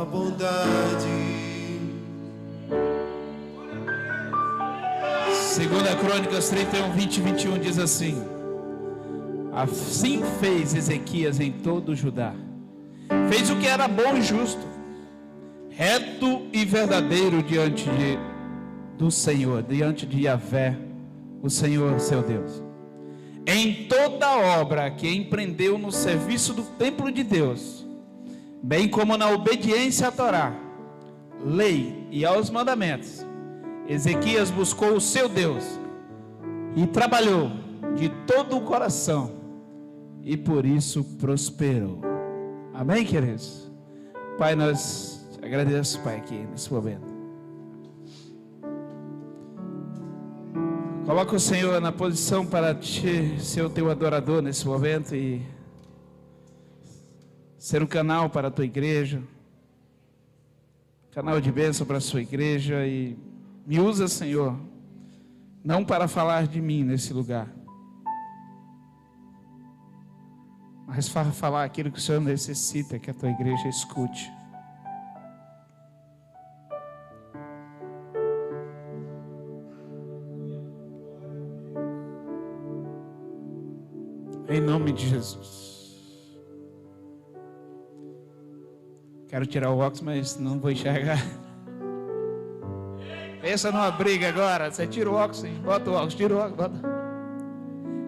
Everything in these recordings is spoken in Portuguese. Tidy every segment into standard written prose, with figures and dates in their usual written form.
tua bondade. Segunda Crônicas 31, 20 e 21 diz assim: assim fez Ezequias em todo o Judá. Fez o que era bom e justo, reto e verdadeiro diante do Senhor, diante de Yahvé, o Senhor seu Deus. Em toda obra que empreendeu no serviço do templo de Deus, bem como na obediência à Torá, lei e aos mandamentos, Ezequias buscou o seu Deus e trabalhou de todo o coração, e por isso prosperou. Amém, queridos? Pai, nós te agradecemos, Pai, aqui nesse momento. Coloca o Senhor na posição para ser o teu adorador nesse momento e ser um canal para a tua igreja, canal de bênção para a sua igreja. E me usa, Senhor, não para falar de mim nesse lugar, mas para falar aquilo que o Senhor necessita que a tua igreja escute. Em nome de Jesus. Quero tirar o óculos, mas não vou enxergar. Pensa numa briga agora. Você tira o óculos, bota o óculos, tira o óculos, bota.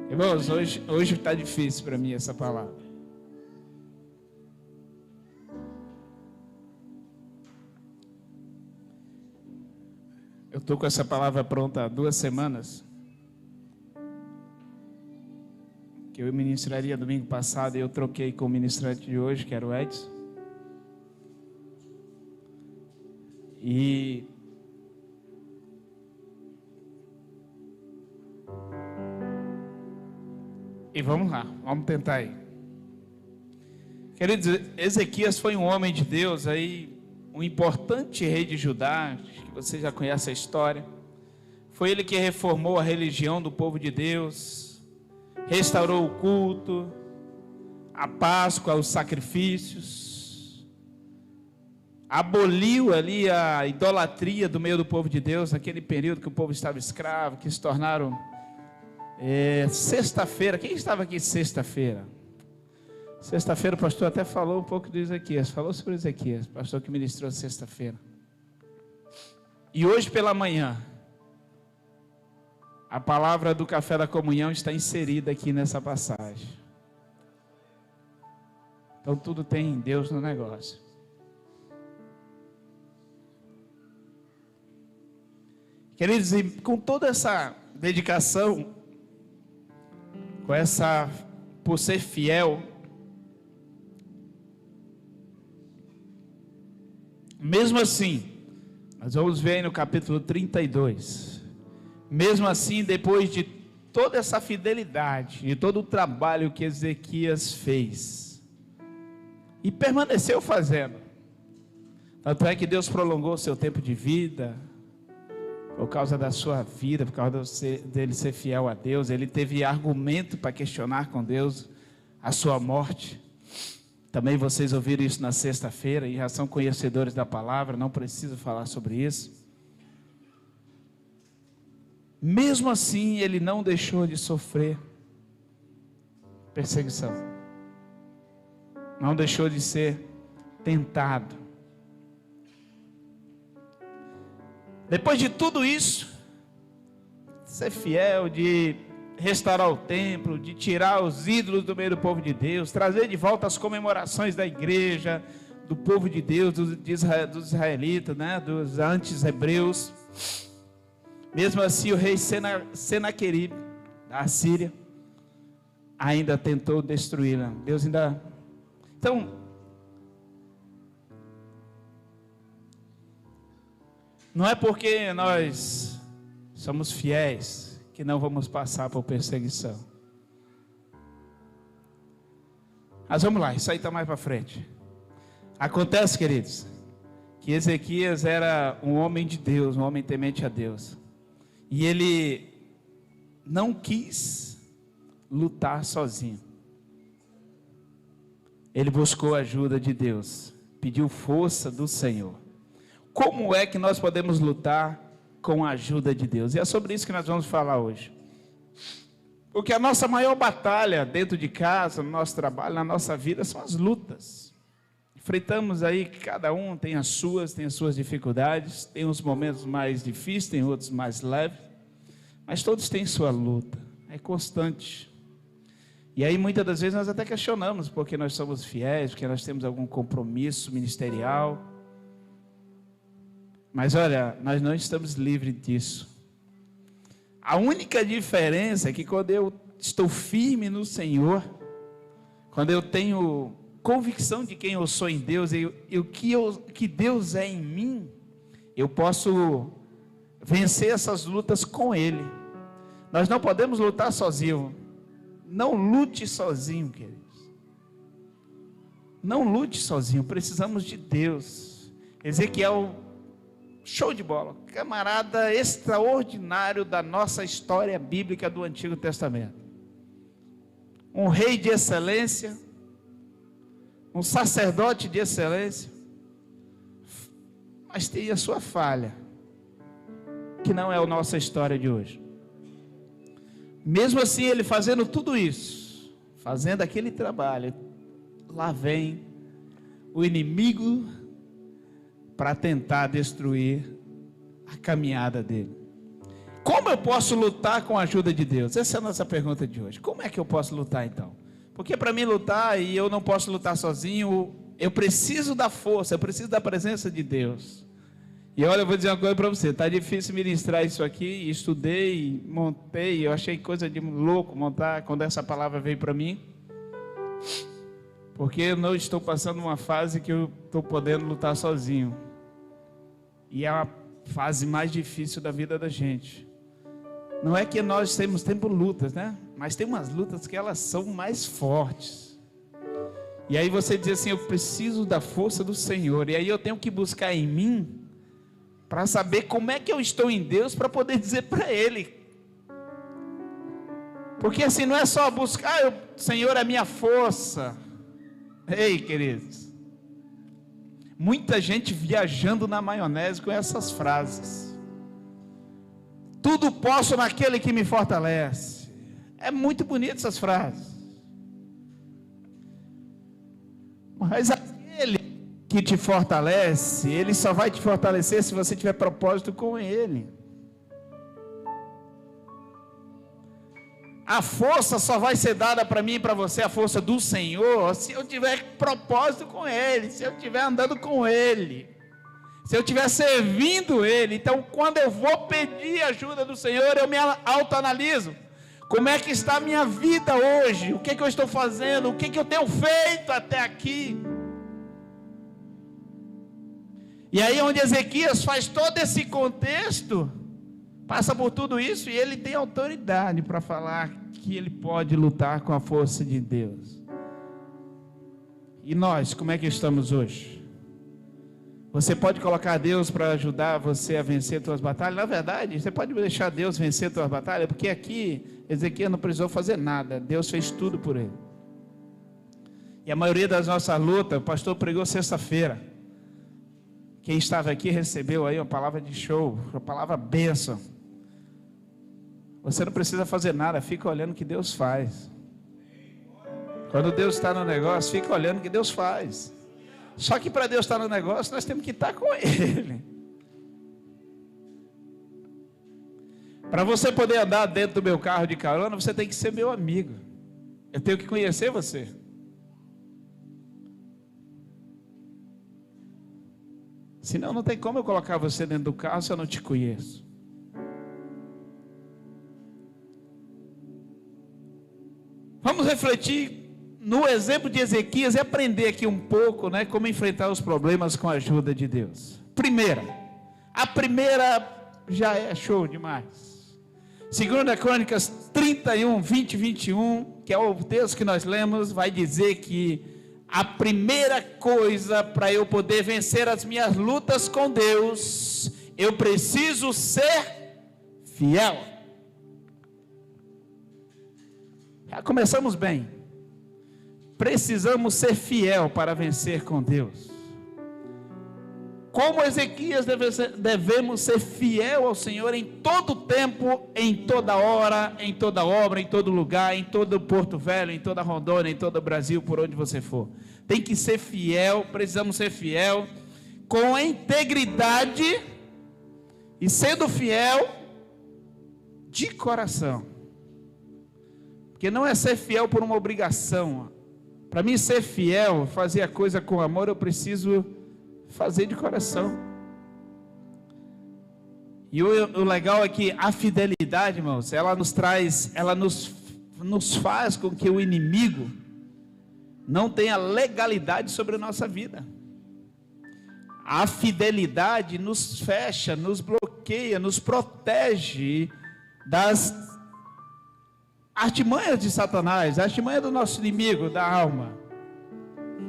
Irmãos, hoje está difícil para mim essa palavra. Eu estou com essa palavra pronta há 2 semanas. Que eu ministraria domingo passado e eu troquei com o ministrante de hoje, que era o Edson. E vamos lá, vamos tentar aí. Queridos, Ezequias foi um homem de Deus, aí, um importante rei de Judá, que você já conhece a história. Foi ele que reformou a religião do povo de Deus, restaurou o culto, a Páscoa, os sacrifícios, aboliu ali a idolatria do meio do povo de Deus, naquele período que o povo estava escravo, que se tornaram sexta-feira. Quem estava aqui sexta-feira? Sexta-feira o pastor até falou um pouco de Ezequias, falou sobre Ezequias, o pastor que ministrou sexta-feira. E hoje pela manhã, a palavra do café da comunhão está inserida aqui nessa passagem. Então tudo tem Deus no negócio. Queridos, e com toda essa dedicação, por ser fiel, mesmo assim, nós vamos ver aí no capítulo 32, mesmo assim, depois de toda essa fidelidade, de todo o trabalho que Ezequias fez, e permaneceu fazendo, tanto é que Deus prolongou o seu tempo de vida, por causa da sua vida, por causa dele ser fiel a Deus. Ele teve argumento para questionar com Deus a sua morte. Também vocês ouviram isso na sexta-feira, e já são conhecedores da palavra, não preciso falar sobre isso. Mesmo assim, ele não deixou de sofrer perseguição, não deixou de ser tentado. Depois de tudo isso, ser fiel, de restaurar o templo, de tirar os ídolos do meio do povo de Deus, trazer de volta as comemorações da igreja, do povo de Deus, dos israelitas, né, dos antes-hebreus. Mesmo assim, o rei Senaqueribe, da Assíria, ainda tentou destruí-la. Deus ainda... Então, não é porque nós somos fiéis que não vamos passar por perseguição. Mas vamos lá, isso aí está mais para frente. Acontece, queridos, que Ezequias era um homem de Deus, um homem temente a Deus. E ele não quis lutar sozinho. Ele buscou a ajuda de Deus pediu força do Senhor. Como é que nós podemos lutar com a ajuda de Deus? E é sobre isso que nós vamos falar hoje. Porque a nossa maior batalha dentro de casa, no nosso trabalho, na nossa vida, são as lutas. Enfrentamos aí, cada um tem as suas dificuldades, tem uns momentos mais difíceis, tem outros mais leves, mas todos têm sua luta, é constante. E aí muitas das vezes nós até questionamos, porque nós somos fiéis, porque nós temos algum compromisso ministerial. Mas olha, nós não estamos livres disso. A única diferença é que quando eu estou firme no Senhor, quando eu tenho convicção de quem eu sou em Deus e o que Deus é em mim, eu posso vencer essas lutas com Ele. Nós não podemos lutar sozinho. Não lute sozinho, queridos. Não lute sozinho, precisamos de Deus. Ezequiel, show de bola, camarada extraordinário da nossa história bíblica do Antigo Testamento. Um rei de excelência, um sacerdote de excelência, mas tem a sua falha, que não é a nossa história de hoje. Mesmo assim, ele fazendo tudo isso, fazendo aquele trabalho, lá vem o inimigo para tentar destruir a caminhada dele. Como eu posso lutar com a ajuda de Deus? Essa é a nossa pergunta de hoje. Como é que eu posso lutar então? Porque para mim lutar, e eu não posso lutar sozinho, eu preciso da força, eu preciso da presença de Deus. E olha, eu vou dizer uma coisa para você, está difícil ministrar isso aqui, estudei, montei, eu achei coisa de louco montar quando essa palavra veio para mim, porque eu não estou passando uma fase que eu estou podendo lutar sozinho, e é a fase mais difícil da vida da gente. Não é que nós temos tempo lutas, né? Mas tem umas lutas que elas são mais fortes. E aí você diz assim, eu preciso da força do Senhor, e aí eu tenho que buscar em mim, para saber como é que eu estou em Deus, para poder dizer para Ele. Porque assim, não é só buscar, Senhor é minha força. Ei, queridos, muita gente viajando na maionese com essas frases. Tudo posso naquele que me fortalece. É muito bonito essas frases. Mas aquele que te fortalece, Ele só vai te fortalecer se você tiver propósito com Ele. A força só vai ser dada para mim e para você, a força do Senhor, se eu tiver propósito com Ele, se eu estiver andando com Ele, se eu estiver servindo Ele. Então, quando eu vou pedir ajuda do Senhor, eu me autoanaliso. Como é que está a minha vida hoje? O que eu estou fazendo? O que eu tenho feito até aqui? E aí onde Ezequias faz todo esse contexto, passa por tudo isso, e ele tem autoridade para falar que ele pode lutar com a força de Deus. E nós, como é que estamos hoje? Você pode colocar Deus para ajudar você a vencer suas batalhas? Na verdade, você pode deixar Deus vencer suas batalhas, porque aqui Ezequias não precisou fazer nada, Deus fez tudo por ele. E a maioria das nossas lutas, o pastor pregou sexta-feira. Quem estava aqui recebeu aí uma palavra de show, uma palavra bênção. Você não precisa fazer nada, fica olhando o que Deus faz. Quando Deus está no negócio, fica olhando o que Deus faz. Só que para Deus estar no negócio, nós temos que estar com Ele. Para você poder andar dentro do meu carro de carona, você tem que ser meu amigo. Eu tenho que conhecer você. Senão não tem como eu colocar você dentro do carro se eu não te conheço. Vamos refletir no exemplo de Ezequias e aprender aqui um pouco, né, como enfrentar os problemas com a ajuda de Deus. A primeira já é show demais. 2 Crônicas 31, 20 e 21, que é o texto que nós lemos, vai dizer que a primeira coisa para eu poder vencer as minhas lutas com Deus, eu preciso ser fiel. Já começamos bem. Precisamos ser fiel para vencer com Deus. como Ezequias devemos ser fiel ao Senhor em todo tempo, em toda hora, em toda obra, em todo lugar, em todo Porto Velho, em toda Rondônia, em todo o Brasil, por onde você for. Tem que ser fiel, precisamos ser fiel, com a integridade e sendo fiel de coração. Porque não é ser fiel por uma obrigação. Para mim ser fiel, fazer a coisa com amor, eu preciso fazer de coração. E o legal é que a fidelidade, irmãos, ela nos traz, ela nos faz com que o inimigo não tenha legalidade sobre a nossa vida. A fidelidade nos fecha, nos bloqueia, nos protege das artimanhas de Satanás, a artimanha do nosso inimigo, da alma.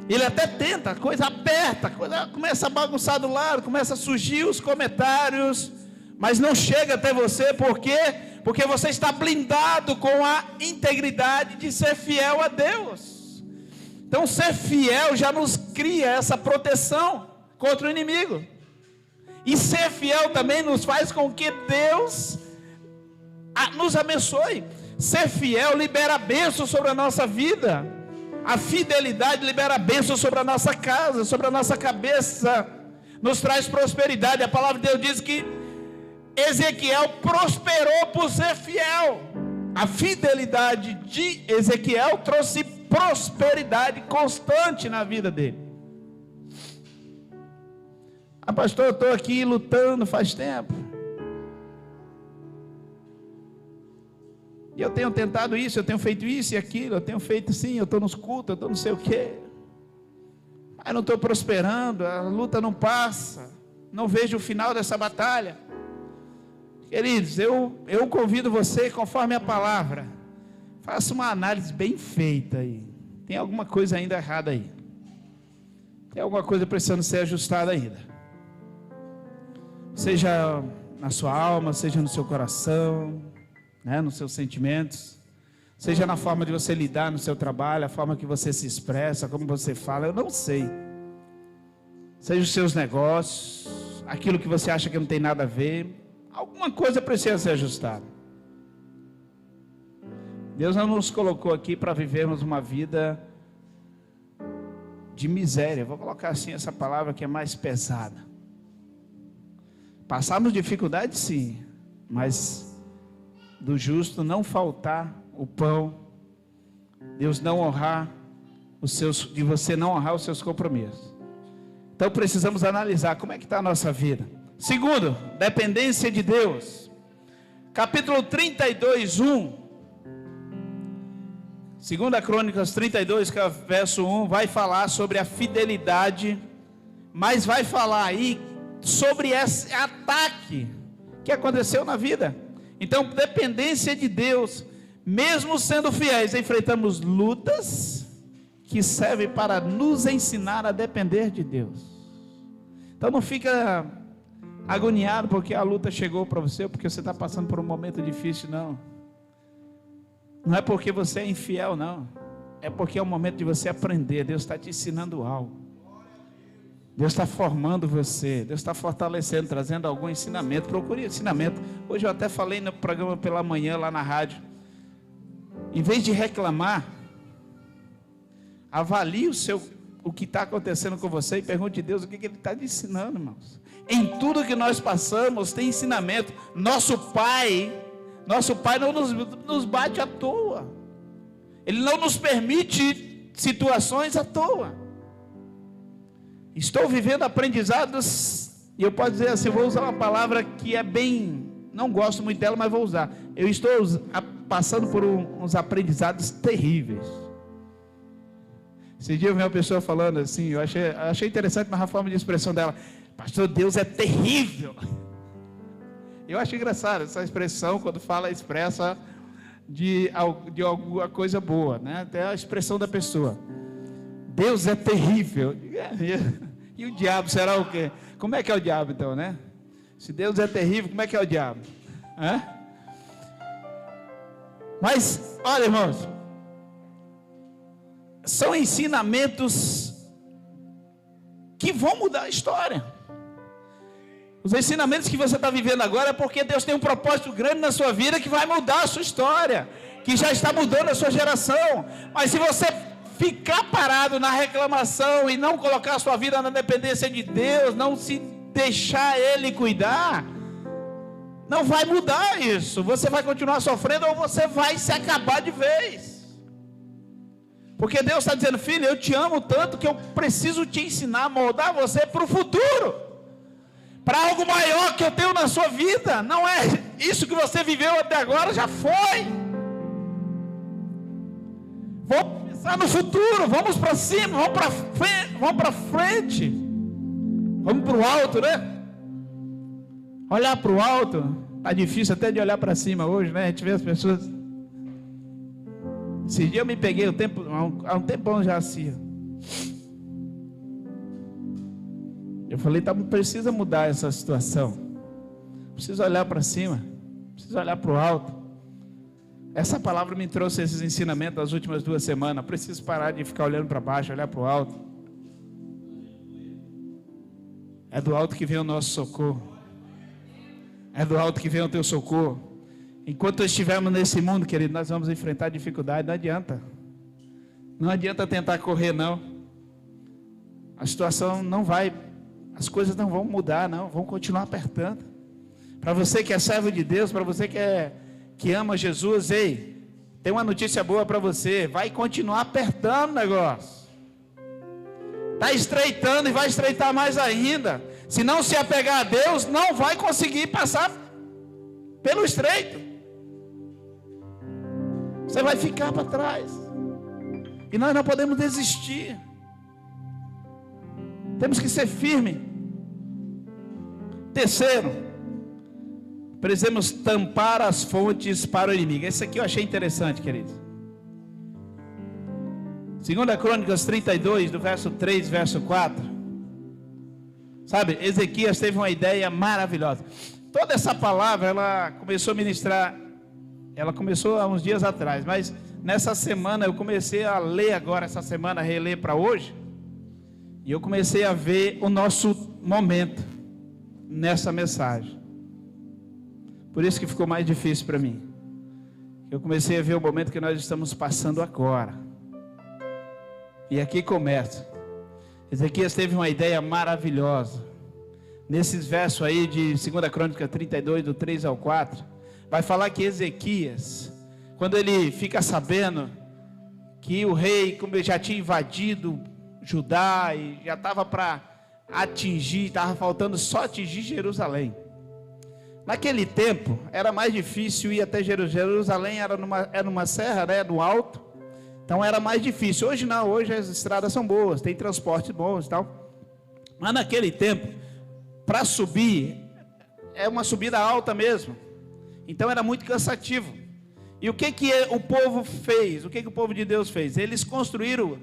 Ele até tenta, a coisa aperta, a coisa começa a bagunçar do lado, começa a surgir os comentários, mas não chega até você, por quê? Porque você está blindado com a integridade de ser fiel a Deus. Então ser fiel já nos cria essa proteção contra o inimigo. E ser fiel também nos faz com que Deus nos abençoe. Ser fiel libera bênção sobre a nossa vida. A fidelidade libera bênção sobre a nossa casa, sobre a nossa cabeça. Nos traz prosperidade. A palavra de Deus diz que Ezequiel prosperou por ser fiel. A fidelidade de Ezequiel trouxe prosperidade constante na vida dele. Pastor, eu estou aqui lutando faz tempo. E eu tenho tentado isso, eu tenho feito isso e aquilo, eu tenho feito assim, eu estou nos cultos, eu estou não sei o quê. Mas não estou prosperando, a luta não passa, não vejo o final dessa batalha. Queridos, eu convido você, conforme a palavra, faça uma análise bem feita aí. Tem alguma coisa ainda errada aí. Tem alguma coisa precisando ser ajustada ainda. Seja na sua alma, seja no seu coração, né, nos seus sentimentos, seja na forma de você lidar no seu trabalho, a forma que você se expressa, como você fala, eu não sei. Seja os seus negócios, aquilo que você acha que não tem nada a ver, alguma coisa precisa ser ajustada. Deus não nos colocou aqui para vivermos uma vida de miséria. Vou colocar assim essa palavra que é mais pesada. Passarmos dificuldade sim, mas do justo não faltar o pão, Deus não honrar de você não honrar os seus compromissos. Então precisamos analisar como é que está a nossa vida. Segundo, dependência de Deus. Capítulo 32, 1. 2 Crônicas 32, que é o verso 1, vai falar sobre a fidelidade, mas vai falar aí sobre esse ataque que aconteceu na vida. Então, dependência de Deus, mesmo sendo fiéis, enfrentamos lutas que servem para nos ensinar a depender de Deus. Então não fica agoniado porque a luta chegou para você, porque você está passando por um momento difícil, não. Não é porque você é infiel, não. É porque é o momento de você aprender. Deus está te ensinando algo. Deus está formando você. Deus está fortalecendo, trazendo algum ensinamento. Procure ensinamento. Hoje eu até falei no programa pela manhã lá na rádio. Em vez de reclamar, avalie o que está acontecendo com você e pergunte a Deus o que Ele está te ensinando, irmãos. Em tudo que nós passamos tem ensinamento. Nosso Pai não nos bate à toa. Ele não nos permite situações à toa. Estou vivendo aprendizados, e eu posso dizer assim, vou usar uma palavra que é bem, não gosto muito dela, mas vou usar. Eu estou passando por uns aprendizados terríveis. Esse dia eu vi uma pessoa falando assim, eu achei interessante na forma de expressão dela. Pastor, Deus é terrível. Eu acho engraçado essa expressão, quando expressa de alguma coisa boa, né? Até a expressão da pessoa. Deus é terrível. E o diabo será o quê? Como é que é o diabo então, né? Se Deus é terrível, como é que é o diabo? Mas, olha, irmãos, são ensinamentos que vão mudar a história. Os ensinamentos que você está vivendo agora é porque Deus tem um propósito grande na sua vida que vai mudar a sua história, que já está mudando a sua geração. Mas se você ficar parado na reclamação e não colocar a sua vida na dependência de Deus, não se deixar Ele cuidar, não vai mudar isso. Você vai continuar sofrendo ou você vai se acabar de vez. Porque Deus está dizendo: filho, eu te amo tanto que eu preciso te ensinar a moldar você para o futuro, para algo maior que eu tenho na sua vida. Não é isso que você viveu até agora, já foi. Vamos pensar no futuro, vamos para cima, vamos para frente, vamos para o alto, né? Olhar para o alto, está difícil até de olhar para cima hoje, né? A gente vê as pessoas. Esse dia eu me peguei há um tempão já assim. Eu falei, precisa mudar essa situação. Precisa olhar para cima, precisa olhar para o alto. Essa palavra me trouxe esses ensinamentos das últimas 2 semanas. Preciso parar de ficar olhando para baixo, olhar para o alto. É do alto que vem o nosso socorro. É do alto que vem o teu socorro. Enquanto estivermos nesse mundo, querido, nós vamos enfrentar dificuldade. Não adianta. Não adianta tentar correr, não. A situação não vai, as coisas não vão mudar, não. Vão continuar apertando. Para você que é servo de Deus, para você que ama Jesus, ei, tem uma notícia boa para você. Vai continuar apertando o negócio. Está estreitando e vai estreitar mais ainda. Se não se apegar a Deus, não vai conseguir passar pelo estreito. Você vai ficar para trás. E nós não podemos desistir. Temos que ser firmes. Terceiro, precisamos tampar as fontes para o inimigo. Esse aqui eu achei interessante, queridos. 2 Crônicas 32, do verso 3, verso 4. Sabe, Ezequias teve uma ideia maravilhosa. Toda essa palavra, ela começou a ministrar. Ela começou há uns dias atrás, mas nessa semana eu comecei a ler agora, essa semana, reler para hoje. E eu comecei a ver o nosso momento nessa mensagem. Por isso que ficou mais difícil para mim. Eu comecei a ver o momento que nós estamos passando agora. E aqui começa. Ezequias teve uma ideia maravilhosa. Nesses versos aí de 2 Crônica 32, do 3 ao 4, vai falar que Ezequias, quando ele fica sabendo que o rei, como ele já tinha invadido Judá e já estava para atingir, estava faltando só atingir Jerusalém. Naquele tempo era mais difícil ir até Jerusalém, era numa serra, né, no alto. Então era mais difícil. Hoje não, hoje as estradas são boas, tem transportes bons e tal. Mas naquele tempo, para subir, é uma subida alta mesmo. Então era muito cansativo. E o que o povo fez? O que o povo de Deus fez? Eles construíram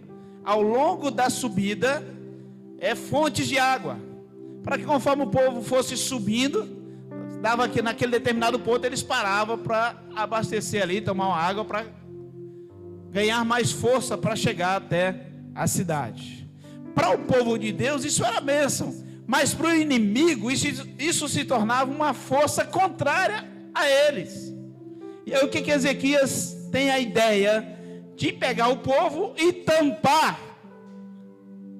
ao longo da subida fontes de água, para que conforme o povo fosse subindo, dava que naquele determinado ponto eles paravam para abastecer ali, tomar uma água, para ganhar mais força para chegar até a cidade. Para o povo de Deus isso era bênção, mas para o inimigo isso se tornava uma força contrária a eles. E aí o que Ezequias tem a ideia de pegar o povo e tampar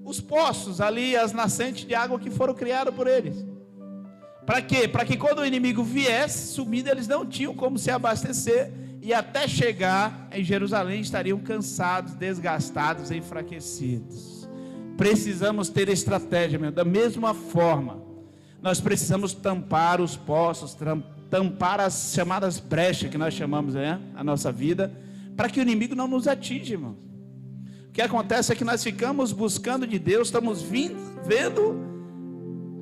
os poços ali, as nascentes de água que foram criadas por eles. Para quê? Para que quando o inimigo viesse subindo, eles não tinham como se abastecer, e até chegar em Jerusalém estariam cansados, desgastados, enfraquecidos. Precisamos ter estratégia, meu. Da mesma forma, nós precisamos tampar os poços, tampar as chamadas brechas que nós chamamos, né, a nossa vida, para que o inimigo não nos atinja, irmão. O que acontece é que nós ficamos buscando de Deus, estamos vendo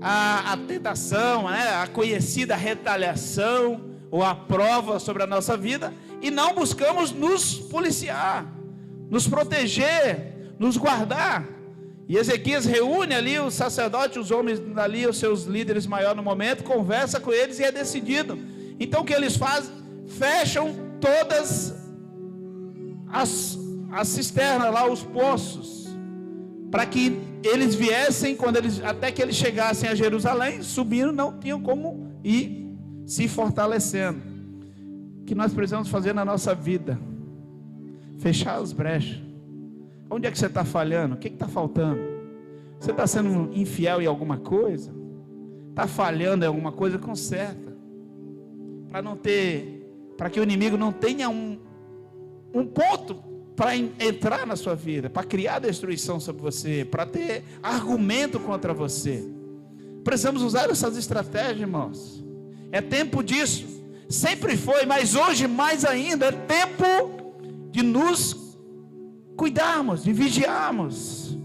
a tentação, né, a conhecida retaliação ou a prova sobre a nossa vida, e não buscamos nos policiar, nos proteger, nos guardar. E Ezequias reúne ali os sacerdotes, os homens ali, os seus líderes maiores no momento, conversa com eles e é decidido. Então o que eles fazem? Fecham todas as cisternas lá, os poços, para que eles viessem, até que eles chegassem a Jerusalém, subindo, não tinham como ir se fortalecendo. O que nós precisamos fazer na nossa vida? Fechar as brechas. Onde é que você está falhando? O que está faltando? Você está sendo infiel em alguma coisa? Está falhando em alguma coisa? Conserta. Para que o inimigo não tenha um ponto para entrar na sua vida, para criar destruição sobre você, para ter argumento contra você. Precisamos usar essas estratégias, irmãos. É tempo disso. Sempre foi, mas hoje mais ainda é tempo de nos cuidarmos, de vigiarmos,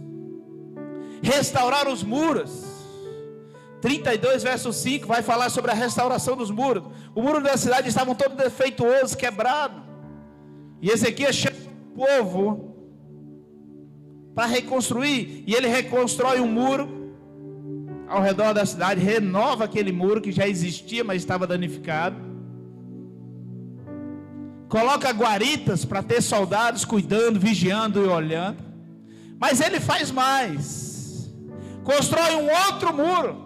restaurar os muros. 32 verso 5 vai falar sobre a restauração dos muros. O muro da cidade estavam todos defeituosos, quebrados, e Ezequias chama o povo para reconstruir, e ele reconstrói um muro ao redor da cidade, renova aquele muro que já existia, mas estava danificado, coloca guaritas para ter soldados cuidando, vigiando e olhando. Mas ele faz mais, constrói um outro muro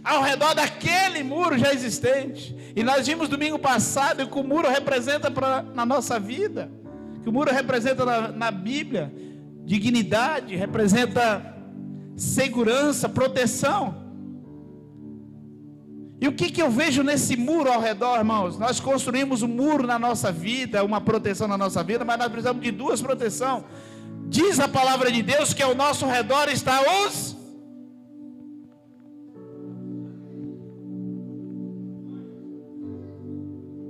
ao redor daquele muro já existente. E nós vimos domingo passado que o muro representa na nossa vida, que o muro representa na Bíblia dignidade, representa segurança, proteção. E o que eu vejo nesse muro ao redor, irmãos? Nós construímos um muro na nossa vida, uma proteção na nossa vida, mas nós precisamos de duas proteções. Diz a palavra de Deus que ao nosso redor está os...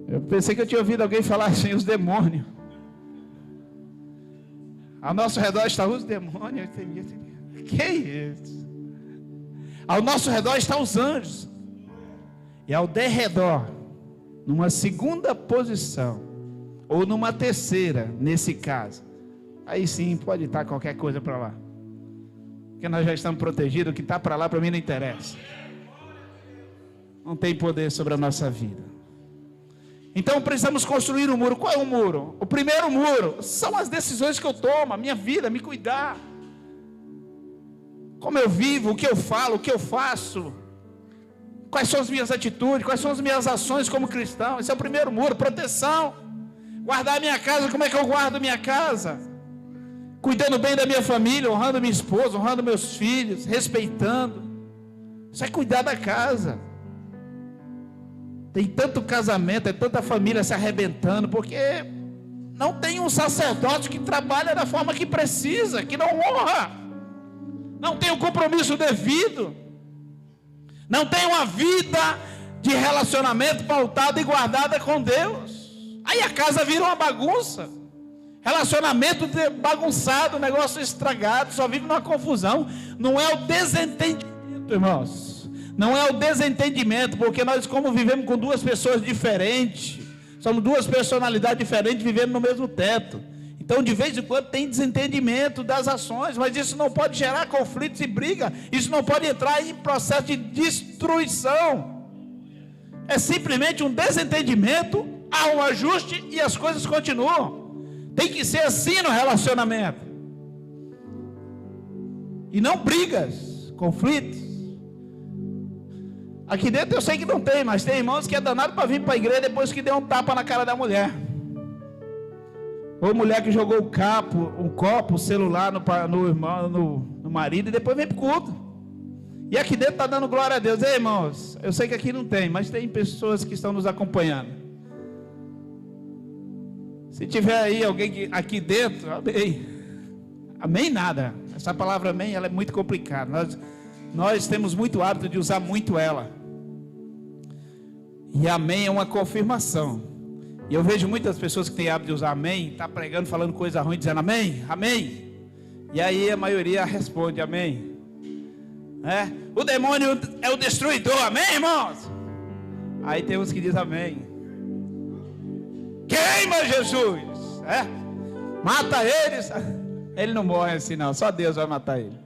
Eu pensei que eu tinha ouvido alguém falar assim, os demônios. Ao nosso redor está os demônios. Que isso? Ao nosso redor estão os anjos. E ao derredor, numa segunda posição, ou numa terceira, nesse caso, aí sim pode estar qualquer coisa para lá, porque nós já estamos protegidos. O que está para lá para mim não interessa, não tem poder sobre a nossa vida. Então precisamos construir um muro. Qual é o muro? O primeiro muro são as decisões que eu tomo, a minha vida, me cuidar, como eu vivo, o que eu falo, o que eu faço, quais são as minhas atitudes, quais são as minhas ações como cristão. Esse é o primeiro muro, proteção. Guardar a minha casa, como é que eu guardo minha casa? Cuidando bem da minha família, honrando minha esposa, honrando meus filhos, respeitando. Isso é cuidar da casa. Tem tanto casamento, é tanta família se arrebentando, porque não tem um sacerdote que trabalha da forma que precisa, que não honra, não tem o compromisso devido, não tem uma vida de relacionamento pautada e guardada com Deus. Aí a casa vira uma bagunça, relacionamento bagunçado, negócio estragado, só vive numa confusão. Não é o desentendimento, irmãos, não é o desentendimento, porque nós, como vivemos com duas pessoas diferentes, somos duas personalidades diferentes vivendo no mesmo teto. Então de vez em quando tem desentendimento das ações, mas isso não pode gerar conflitos e briga, isso não pode entrar em processo de destruição. É simplesmente um desentendimento, há um ajuste e as coisas continuam. Tem que ser assim no relacionamento, e não brigas, conflitos. Aqui dentro eu sei que não tem, mas tem irmãos que é danado para vir para a igreja depois que deu um tapa na cara da mulher, ou mulher que jogou um copo, celular no marido, e depois vem para o culto. E aqui dentro está dando glória a Deus. Ei, irmãos, eu sei que aqui não tem, mas tem pessoas que estão nos acompanhando. Se tiver aí alguém aqui dentro, amém. Amém nada. Essa palavra amém, ela é muito complicada. Nós temos muito hábito de usar muito ela. E amém é uma confirmação. E eu vejo muitas pessoas que têm hábito de usar amém, tá pregando, falando coisa ruim, dizendo amém, amém. E aí a maioria responde amém. O demônio é o destruidor, amém, irmãos? Aí tem uns que dizem amém. Queima Jesus, mata eles. Ele não morre assim não, só Deus vai matar ele.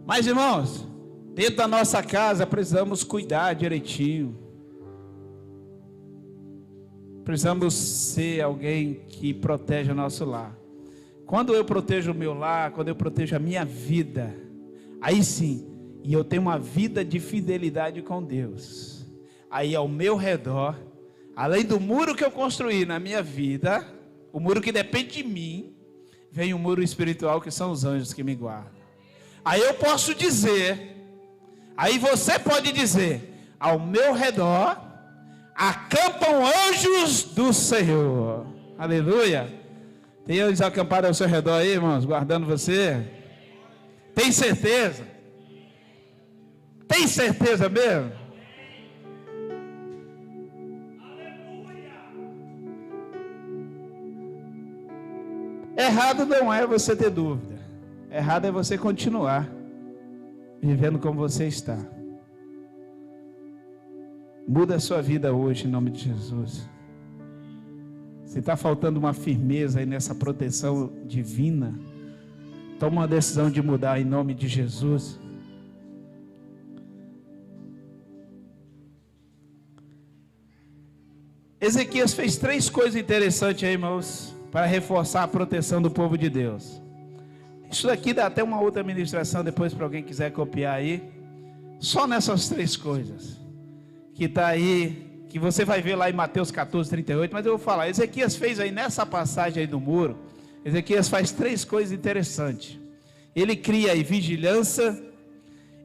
Mas irmãos, dentro da nossa casa precisamos cuidar direitinho. Precisamos ser alguém que protege o nosso lar. Quando eu protejo o meu lar, quando eu protejo a minha vida, aí sim, e eu tenho uma vida de fidelidade com Deus, aí ao meu redor, além do muro que eu construí na minha vida, o muro que depende de mim, vem o muro espiritual que são os anjos que me guardam. Aí eu posso dizer, aí você pode dizer, ao meu redor acampam anjos do Senhor. Aleluia. Tem anjos acampados ao seu redor aí, irmãos, guardando você? Tem certeza? Tem certeza mesmo? Errado não é você ter dúvida. Errado é você continuar vivendo como você está. Muda a sua vida hoje em nome de Jesus. Se está faltando uma firmeza aí nessa proteção divina, toma uma decisão de mudar em nome de Jesus. Ezequias fez 3 coisas interessantes aí, irmãos, para reforçar a proteção do povo de Deus. Isso daqui dá até uma outra ministração depois para alguém quiser copiar aí. Só nessas 3 coisas que está aí, que você vai ver lá em Mateus 14, 38, mas eu vou falar, Ezequias fez aí nessa passagem aí do muro, Ezequias faz 3 coisas interessantes. Ele cria aí vigilância,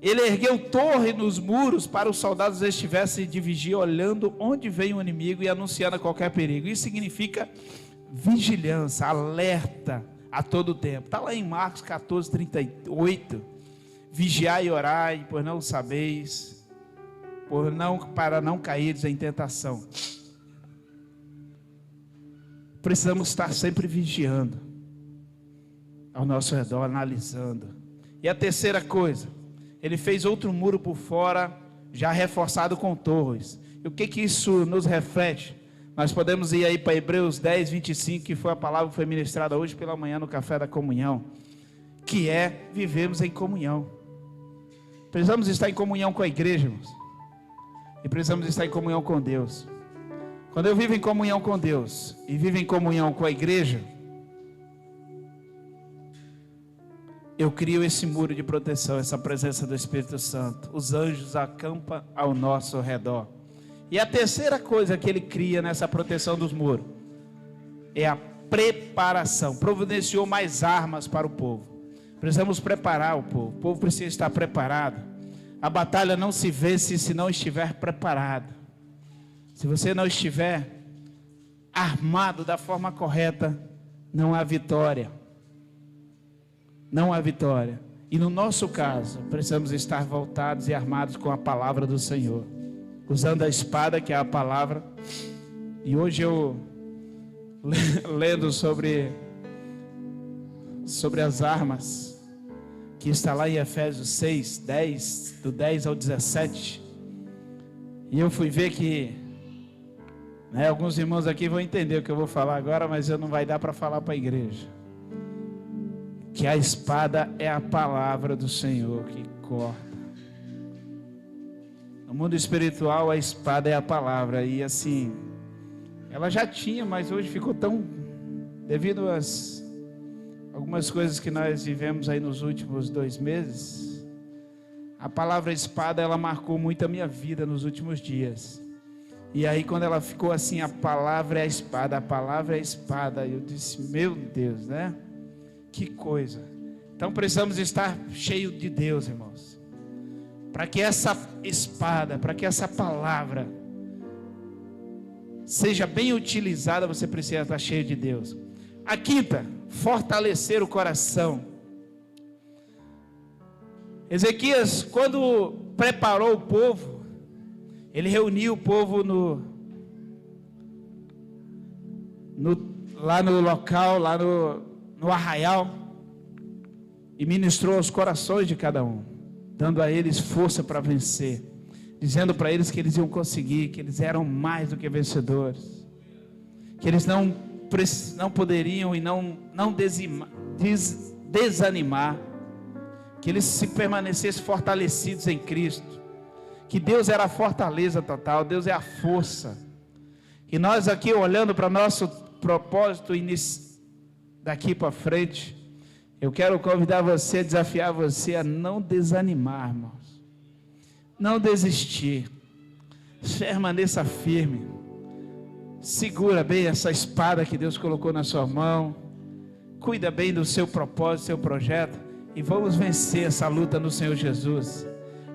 ele ergueu torre nos muros para os soldados estivessem de vigia, olhando onde vem o inimigo e anunciando a qualquer perigo. Isso significa vigilância, alerta a todo tempo. Está lá em Marcos 14, 38, vigiai e orai, pois não sabeis, para não cairdes em tentação. Precisamos estar sempre vigiando ao nosso redor, analisando. E a terceira coisa, ele fez outro muro por fora, já reforçado com torres. E o que isso nos reflete? Nós podemos ir aí para Hebreus 10, 25, que foi a palavra que foi ministrada hoje pela manhã no café da comunhão, que é vivermos em comunhão. Precisamos estar em comunhão com a igreja, irmãos. E precisamos estar em comunhão com Deus. Quando eu vivo em comunhão com Deus e vivo em comunhão com a igreja, eu crio esse muro de proteção, essa presença do Espírito Santo. Os anjos acampam ao nosso redor. E a terceira coisa que ele cria nessa proteção dos muros é a preparação. Providenciou mais armas para o povo. Precisamos preparar o povo precisa estar preparado. A batalha não se vence se não estiver preparado. Se você não estiver armado da forma correta, não há vitória. Não há vitória. E no nosso caso, precisamos estar voltados e armados com a palavra do Senhor, usando a espada que é a palavra. E hoje eu lendo sobre as armas, que está lá em Efésios 6, 10, do 10 ao 17, e eu fui ver que, alguns irmãos aqui vão entender o que eu vou falar agora, mas não vai dar para falar para a igreja, que a espada é a palavra do Senhor que corta. No mundo espiritual a espada é a palavra, e assim, ela já tinha, mas hoje ficou tão, devido às algumas coisas que nós vivemos aí nos últimos 2 meses, a palavra espada, ela marcou muito a minha vida nos últimos dias. E aí quando ela ficou assim, a palavra é a espada, a palavra é a espada, eu disse, meu Deus, né? Que coisa. Então precisamos estar cheio de Deus, irmãos, para que essa espada, para que essa palavra seja bem utilizada, você precisa estar cheio de Deus. A quinta, fortalecer o coração. Ezequias, quando preparou o povo, ele reuniu o povo lá no local, lá no arraial, e ministrou aos corações de cada um, dando a eles força para vencer, dizendo para eles que eles iam conseguir, que eles eram mais do que vencedores, que eles não poderiam e não desanimar, que eles se permanecessem fortalecidos em Cristo, que Deus era a fortaleza total, Deus é a força. E nós aqui olhando para nosso propósito daqui para frente, eu quero convidar você, desafiar você a não desanimar, irmãos. Não desistir. Permaneça firme. Segura bem essa espada que Deus colocou na sua mão. Cuida bem do seu propósito, do seu projeto. E vamos vencer essa luta no Senhor Jesus.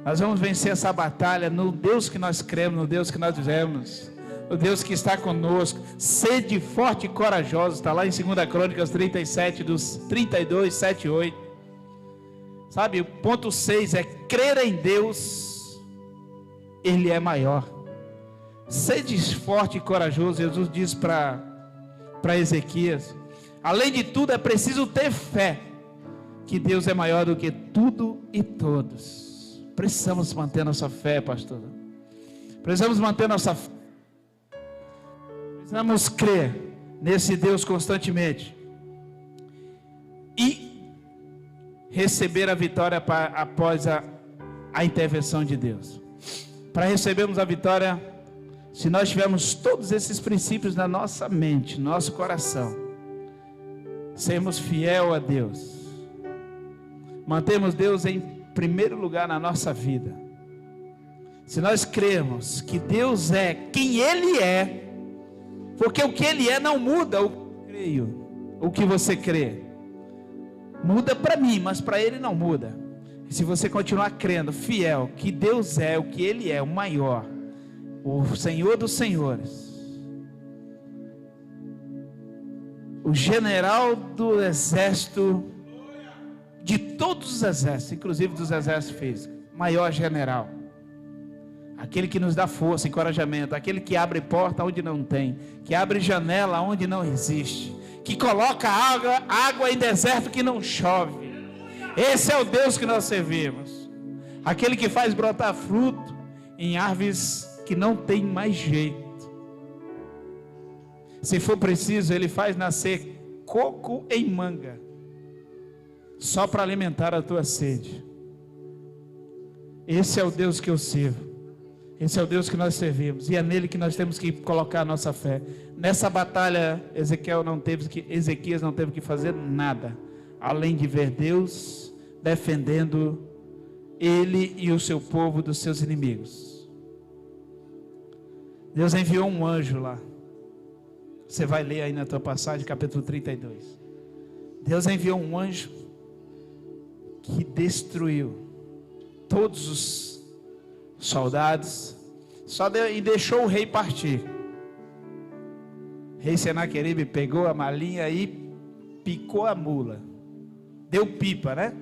Nós vamos vencer essa batalha no Deus que nós cremos, no Deus que nós vivemos, o Deus que está conosco. Sede forte e corajoso. Está lá em 2 Crônicas 37, dos 32, 7 e 8. Sabe, o ponto 6 é crer em Deus, Ele é maior. Sede forte e corajoso. Jesus diz para Ezequias: além de tudo é preciso ter fé, que Deus é maior do que tudo e todos. Precisamos manter nossa fé, pastor. Precisamos manter nossa fé. Precisamos crer nesse Deus constantemente e receber a vitória após a intervenção de Deus. Para recebermos a vitória, se nós tivermos todos esses princípios na nossa mente, no nosso coração, sermos fiel a Deus, mantemos Deus em primeiro lugar na nossa vida. Se nós cremos que Deus é quem Ele é, porque o que Ele é não muda o que eu creio, o que você crê. Muda para mim, mas para Ele não muda. E se você continuar crendo, fiel, que Deus é o que Ele é, o maior, o Senhor dos senhores, o general do exército, de todos os exércitos, inclusive dos exércitos físicos, maior general, aquele que nos dá força, encorajamento, aquele que abre porta onde não tem, que abre janela onde não existe, que coloca água em deserto que não chove. Esse é o Deus que nós servimos, aquele que faz brotar fruto em árvores que não tem mais jeito. Se for preciso, Ele faz nascer coco em manga, só para alimentar a tua sede. Esse é o Deus que eu sirvo. Esse é o Deus que nós servimos. E é nele que nós temos que colocar a nossa fé. Nessa batalha, Ezequias não teve que fazer nada, além de ver Deus defendendo ele e o seu povo dos seus inimigos. Deus enviou um anjo lá. Você vai ler aí na tua passagem, capítulo 32. Deus enviou um anjo que destruiu todos os soldados, e deixou o rei partir. Rei Senaqueribe pegou a malinha e picou a mula, deu pipa, né?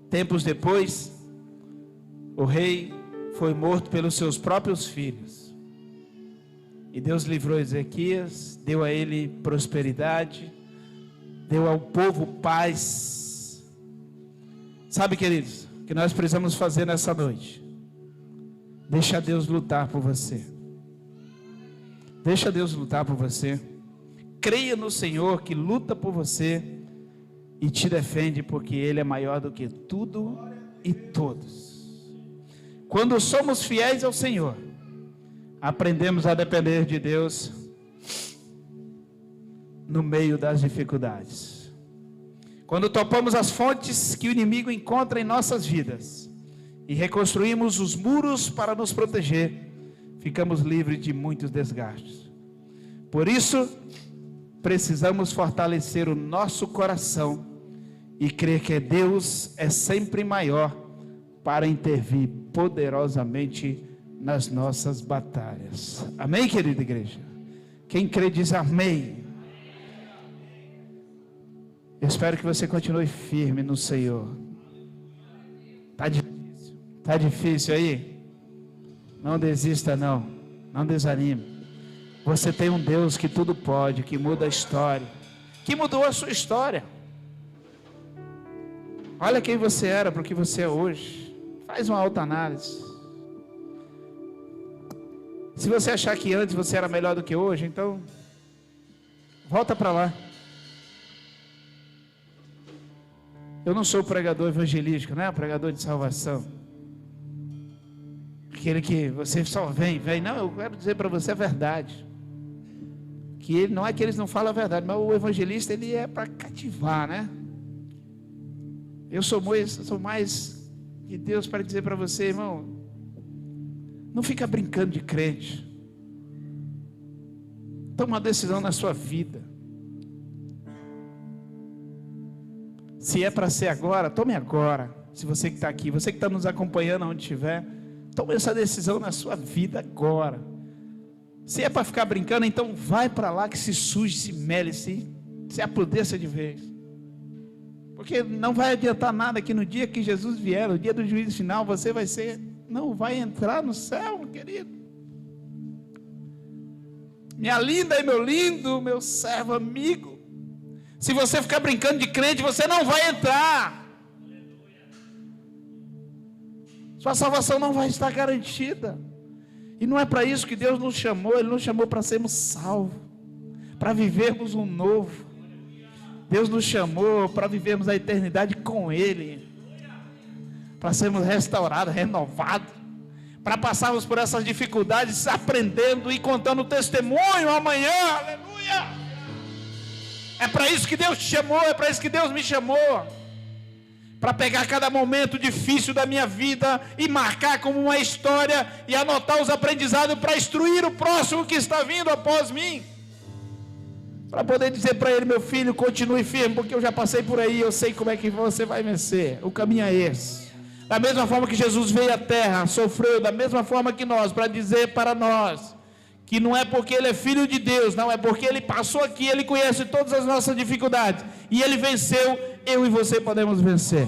Tempos depois, o rei foi morto pelos seus próprios filhos, e Deus livrou Ezequias, deu a ele prosperidade, deu ao povo paz. Sabe, queridos, o que nós precisamos fazer nessa noite? Deixa Deus lutar por você. Deixa Deus lutar por você. Creia no Senhor que luta por você e te defende, porque Ele é maior do que tudo e todos. Quando somos fiéis ao Senhor, aprendemos a depender de Deus no meio das dificuldades. Quando topamos as fontes que o inimigo encontra em nossas vidas e reconstruímos os muros para nos proteger, ficamos livres de muitos desgastes. Por isso, precisamos fortalecer o nosso coração e crer que Deus é sempre maior para intervir poderosamente nas nossas batalhas. Amém, querida igreja? Quem crê diz amém. Eu espero que você continue firme no Senhor. Tá difícil aí? Não desista não, não desanime. Você tem um Deus que tudo pode, que muda a história, que mudou a sua história. Olha quem você era para o que você é hoje. Faz uma autoanálise. Se você achar que antes você era melhor do que hoje, então volta para lá. Eu não sou pregador evangelístico, não é pregador de salvação. Aquele que você só vem. Não, eu quero dizer para você a verdade. que ele, não é que eles não falam a verdade, mas o evangelista ele é para cativar, né? Eu sou mais de Deus para dizer para você, irmão, não fica brincando de crente. Toma uma decisão na sua vida. Se é para ser agora, tome agora. Se você que está aqui, você que está nos acompanhando onde estiver, tome essa decisão na sua vida agora. Se é para ficar brincando, então vai para lá que se suje, se mele, se apodreça de vez. Porque não vai adiantar nada que no dia que Jesus vier, no dia do juízo final, você não vai entrar no céu, meu querido. Minha linda e meu lindo, meu servo amigo, se você ficar brincando de crente, você não vai entrar. Sua salvação não vai estar garantida. E não é para isso que Deus nos chamou. Ele nos chamou para sermos salvos, para vivermos um novo. Deus nos chamou para vivermos a eternidade com Ele, para sermos restaurados, renovados, para passarmos por essas dificuldades, aprendendo e contando testemunho amanhã. Aleluia! É para isso que Deus te chamou, é para isso que Deus me chamou. Para pegar cada momento difícil da minha vida e marcar como uma história e anotar os aprendizados para instruir o próximo que está vindo após mim. Para poder dizer para ele, meu filho, continue firme, porque eu já passei por aí, eu sei como é que você vai vencer. O caminho é esse. Da mesma forma que Jesus veio à terra, sofreu, da mesma forma que nós, para dizer para nós que não é porque ele é filho de Deus, não, é porque ele passou aqui, ele conhece todas as nossas dificuldades, e ele venceu, eu e você podemos vencer.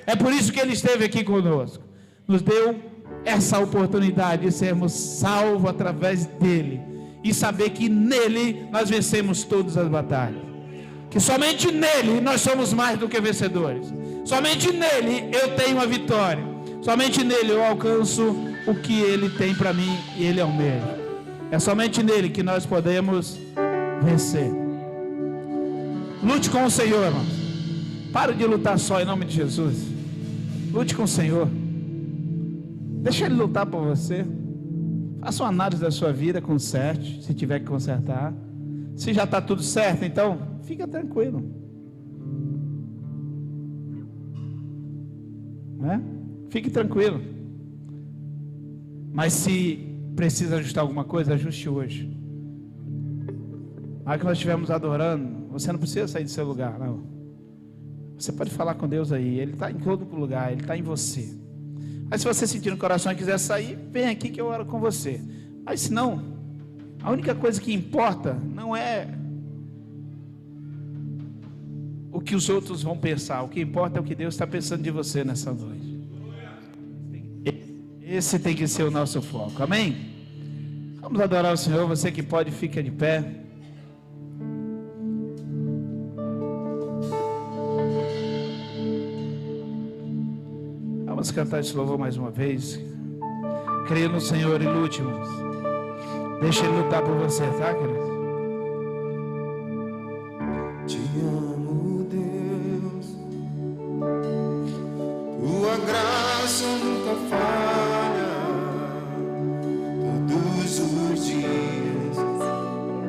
É por isso que ele esteve aqui conosco, nos deu essa oportunidade de sermos salvos através dele, e saber que nele nós vencemos todas as batalhas, que somente nele nós somos mais do que vencedores, somente nele eu tenho a vitória, somente nele eu alcanço o que ele tem para mim, e ele é o mesmo. É somente nele que nós podemos vencer. Lute com o Senhor, irmãos. Pare de lutar só em nome de Jesus. Lute com o Senhor. Deixa Ele lutar por você. Faça uma análise da sua vida, conserte, se tiver que consertar. Se já está tudo certo, então fica tranquilo. Né? Fique tranquilo. Mas se precisa ajustar alguma coisa, ajuste hoje. Na hora que nós estivermos adorando, você não precisa sair do seu lugar, não. Você pode falar com Deus aí, Ele está em todo lugar, Ele está em você. Mas se você sentir no coração e quiser sair, vem aqui que eu oro com você. Mas se não, a única coisa que importa não é o que os outros vão pensar, o que importa é o que Deus está pensando de você nessa noite. Esse tem que ser o nosso foco, amém? Vamos adorar o Senhor. Você que pode, fica de pé. Vamos cantar esse louvor mais uma vez. Creia no Senhor e lute, irmãos. Deixa Ele lutar por você, tá, querido? Te amo, Deus. Tua graça nunca falha. Todos os dias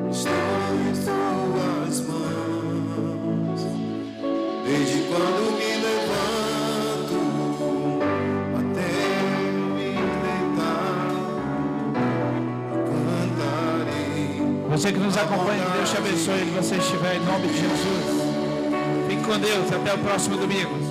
estou em tuas mãos. Desde quando me levanto até me deitar, cantarei. Você que nos acompanha, que Deus te abençoe onde você estiver, em nome de Jesus. Fique com Deus, até o próximo domingo.